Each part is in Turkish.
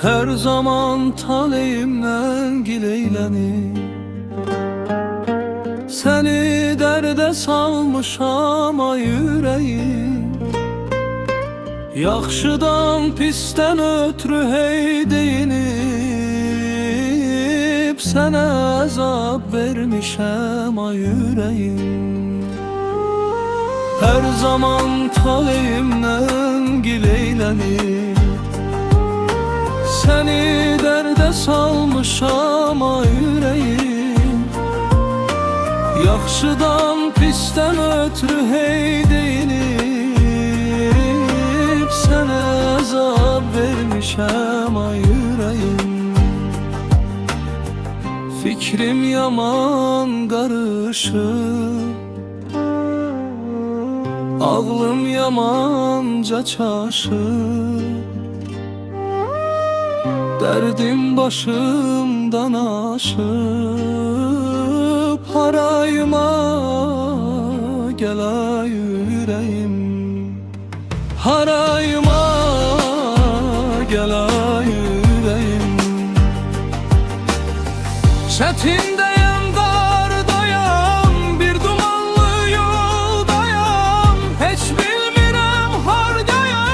Her zaman taleyimden gileylenip seni derde salmışam ay yüreğim. Yaxşıdan pisdən ötürü hey deyinib sənə əzab vermişəm ay yüreğim. Her zaman taleyimden gileylenip seni derde salmışam ay yüreğim. Yaxşıdan pisdən ötürü hey deyinib sənə əzab vermişəm ay yüreğim. Fikrim yaman qarışıb, ağlım yamanca çaşıb, derdim başımdan aşıb. Harayıma gələ yüreğim, harayıma gələ yüreğim. Çetindeyim, dardayam, bir dumanlı yoldayam, hiç bilmirəm hardayam.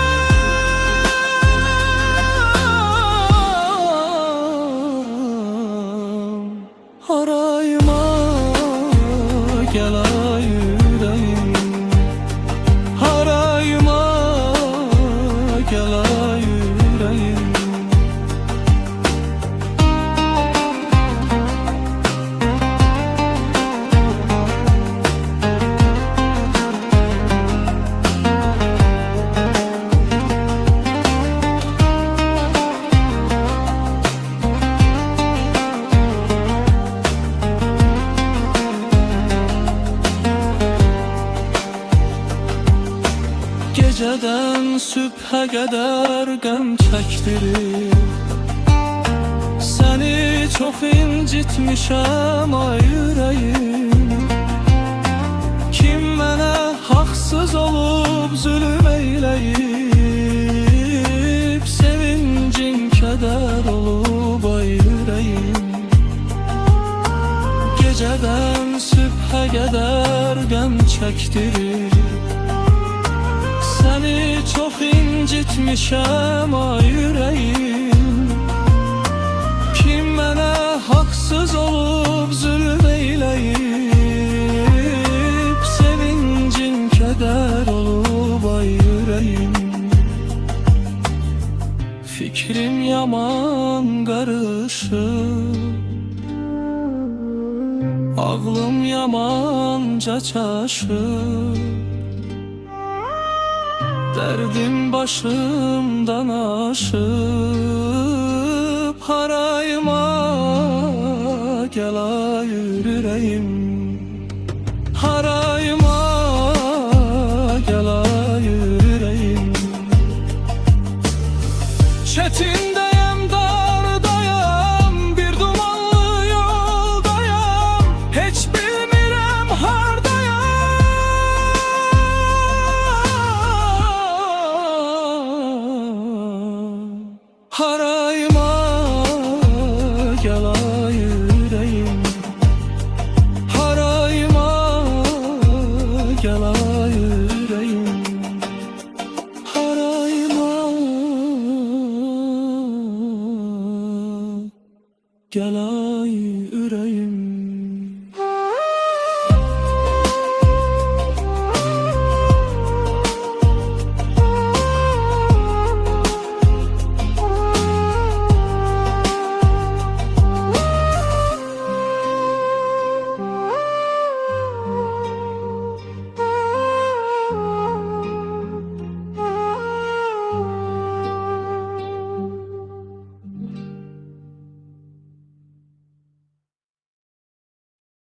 Harayıma gələ yüreğim, harayıma gələ yüreğim. Geceden sübhə qədər qəm çəkdirir, səni çox incitmişəm ay yüreğim. Kim mənə haqsız olub zülüm eyləyib, sevincin kədər olub ay yüreğim. Geceden sübhə qədər qəm çəkdirir, səni çox incitmişəm ay yüreğim. Kim mənə haqsız olub zülm eyləyib, sevincin kədər olub ay yüreğim. Fikrim yaman qarışıb, ağlım yamanca çaşıb, derdim başımdan aşıb. Harayıma gələ yüreğim, harayıma gələ yüreğim. Çetindeyim, dardayam, bir dumanlı yoldayam, hiç bilmirəm hardayam. Harayıma gələ yüreğim, harayıma gələ yüreğim, harayıma gələ yüreğim.